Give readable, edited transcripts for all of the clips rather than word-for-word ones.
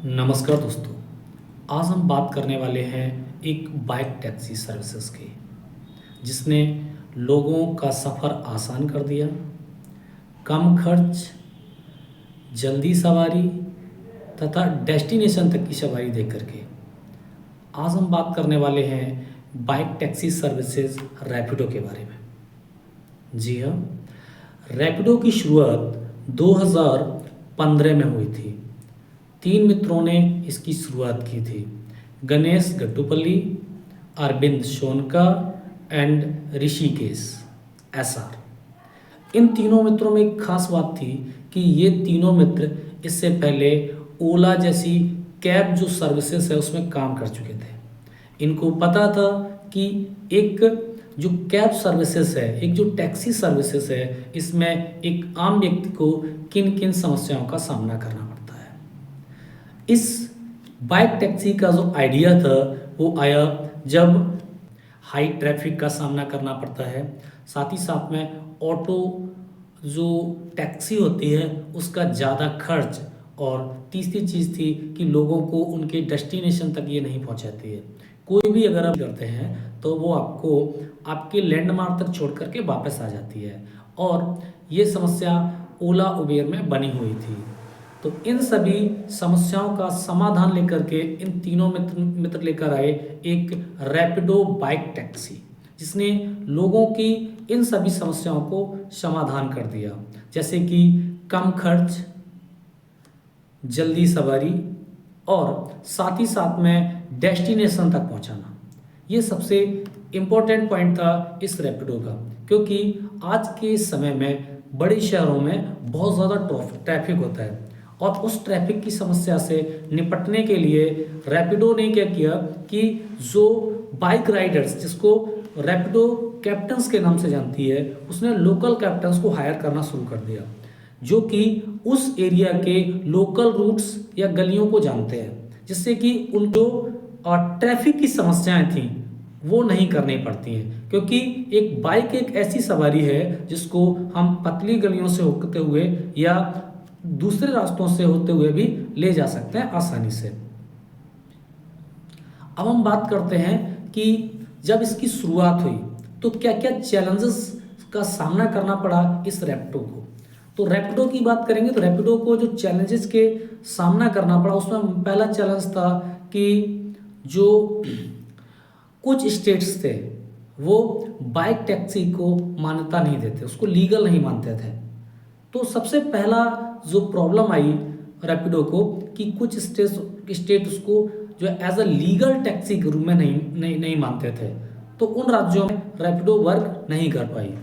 नमस्कार दोस्तों। आज हम बात करने वाले हैं एक बाइक टैक्सी सर्विसेज की, जिसने लोगों का सफ़र आसान कर दिया। कम खर्च, जल्दी सवारी तथा डेस्टिनेशन तक की सवारी दे करके। आज हम बात करने वाले हैं बाइक टैक्सी सर्विसेज रैपिडो के बारे में। जी हाँ, रैपिडो की शुरुआत 2015 में हुई थी। 3 मित्रों ने इसकी शुरुआत की थी: गणेश गट्टुपल्ली, अरविंद सोनका एंड ऋषिकेश एसआर। इन तीनों मित्रों में एक खास बात थी कि ये तीनों मित्र इससे पहले ओला जैसी कैब जो सर्विसेज है उसमें काम कर चुके थे। इनको पता था कि एक जो कैब सर्विसेज है, एक जो टैक्सी सर्विसेज है, इसमें एक आम व्यक्ति को किन किन समस्याओं का सामना करना पड़ता है। इस बाइक टैक्सी का जो आइडिया था वो आया जब हाई ट्रैफिक का सामना करना पड़ता है, साथ ही साथ में ऑटो जो टैक्सी होती है उसका ज़्यादा खर्च, और तीसरी चीज़ थी कि लोगों को उनके डेस्टिनेशन तक ये नहीं पहुंचाती है। कोई भी अगर आप करते हैं तो वो आपको आपके लैंडमार्क तक छोड़ करके वापस आ जाती है, और ये समस्या ओला उबेर में बनी हुई थी। तो इन सभी समस्याओं का समाधान लेकर के इन तीनों मित्र लेकर आए एक रैपिडो बाइक टैक्सी, जिसने लोगों की इन सभी समस्याओं को समाधान कर दिया, जैसे कि कम खर्च, जल्दी सवारी और साथ ही साथ में डेस्टिनेशन तक पहुंचाना। ये सबसे इम्पोर्टेंट पॉइंट था इस रैपिडो का, क्योंकि आज के समय में बड़े शहरों में बहुत ज़्यादा ट्रैफिक होता है, और उस ट्रैफिक की समस्या से निपटने के लिए रैपिडो ने क्या किया कि जो बाइक राइडर्स, जिसको रैपिडो कैप्टन्स के नाम से जानती है, उसने लोकल कैप्टन्स को हायर करना शुरू कर दिया, जो कि उस एरिया के लोकल रूट्स या गलियों को जानते हैं, जिससे कि उनको ट्रैफिक की समस्याएं थी वो नहीं करनी पड़ती हैं। क्योंकि एक बाइक एक ऐसी सवारी है जिसको हम पतली गलियों से होते हुए या दूसरे रास्तों से होते हुए भी ले जा सकते हैं आसानी से। अब हम बात करते हैं कि जब इसकी शुरुआत हुई तो क्या क्या चैलेंजेस का सामना करना पड़ा इस रैपिडो को। तो रैपिडो की बात करेंगे तो रैपिडो को जो चैलेंजेस के सामना करना पड़ा, उसमें पहला चैलेंज था कि जो कुछ स्टेट्स थे वो बाइक टैक्सी को मान्यता नहीं देते, उसको लीगल नहीं मानते थे। तो सबसे पहला जो प्रॉब्लम आई रैपिडो को कि कुछ स्टेट उसको जो एज अ लीगल टैक्सी के रूप में नहीं मानते थे, तो उन राज्यों में रैपिडो वर्क नहीं कर पाई।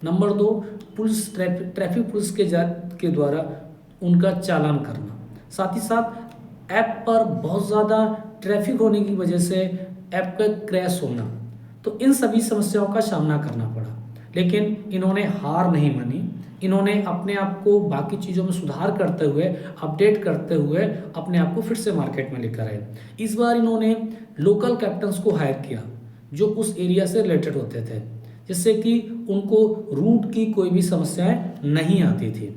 नंबर 2, पुलिस ट्रैफिक पुलिस के द्वारा उनका चालान करना, साथ ही साथ ऐप पर बहुत ज़्यादा ट्रैफिक होने की वजह से ऐप का क्रैश होना। तो इन सभी समस्याओं का सामना करना पड़ा, लेकिन इन्होंने हार नहीं मानी। इन्होंने अपने आप को बाकी चीज़ों में सुधार करते हुए, अपडेट करते हुए अपने आप को फिर से मार्केट में लेकर आए। इस बार इन्होंने लोकल कैप्टन्स को हायर किया जो उस एरिया से रिलेटेड होते थे, जिससे कि उनको रूट की कोई भी समस्याएं नहीं आती थी।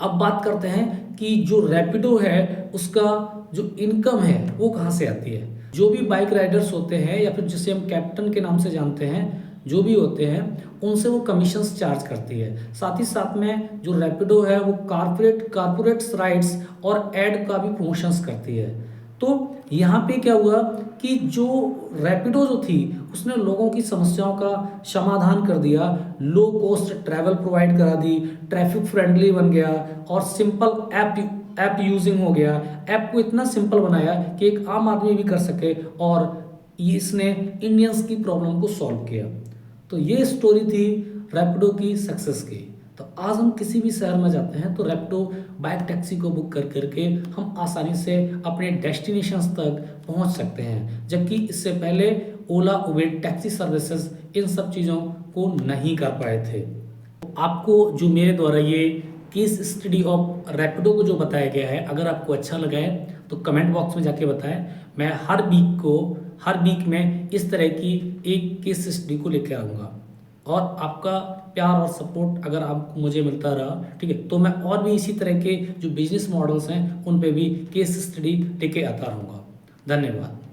अब बात करते हैं कि जो रैपिडो है उसका जो इनकम है वो कहाँ से आती है। जो भी बाइक राइडर्स होते हैं या फिर जिसे हम कैप्टन के नाम से जानते हैं, जो भी होते हैं, उनसे वो कमीशंस चार्ज करती है। साथ ही साथ में जो रैपिडो है वो कारपोरेट्स राइट्स और एड का भी प्रमोशंस करती है। तो यहाँ पे क्या हुआ कि जो रैपिडो जो थी उसने लोगों की समस्याओं का समाधान कर दिया, लो कॉस्ट ट्रैवल प्रोवाइड करा दी, ट्रैफिक फ्रेंडली बन गया और सिंपल ऐप यूजिंग हो गया। ऐप को इतना सिंपल बनाया कि एक आम आदमी भी कर सके, और इसने इंडियंस की प्रॉब्लम को सॉल्व किया। तो ये स्टोरी थी रैपिडो की सक्सेस की। तो आज हम किसी भी शहर में जाते हैं तो रैपिडो बाइक टैक्सी को बुक कर करके हम आसानी से अपने डेस्टिनेशंस तक पहुंच सकते हैं, जबकि इससे पहले ओला उबेर टैक्सी सर्विसेज इन सब चीज़ों को नहीं कर पाए थे। आपको जो मेरे द्वारा ये केस स्टडी ऑफ रैपिडो को जो बताया गया है, अगर आपको अच्छा लगा है तो कमेंट बॉक्स में जाके बताएं। मैं हर वीक में इस तरह की एक केस स्टडी को लेकर आऊँगा। और आपका प्यार और सपोर्ट अगर आपको मुझे मिलता रहा, ठीक है, तो मैं और भी इसी तरह के जो बिजनेस मॉडल्स हैं उन पे भी केस स्टडी लेके आता रहूँगा। धन्यवाद।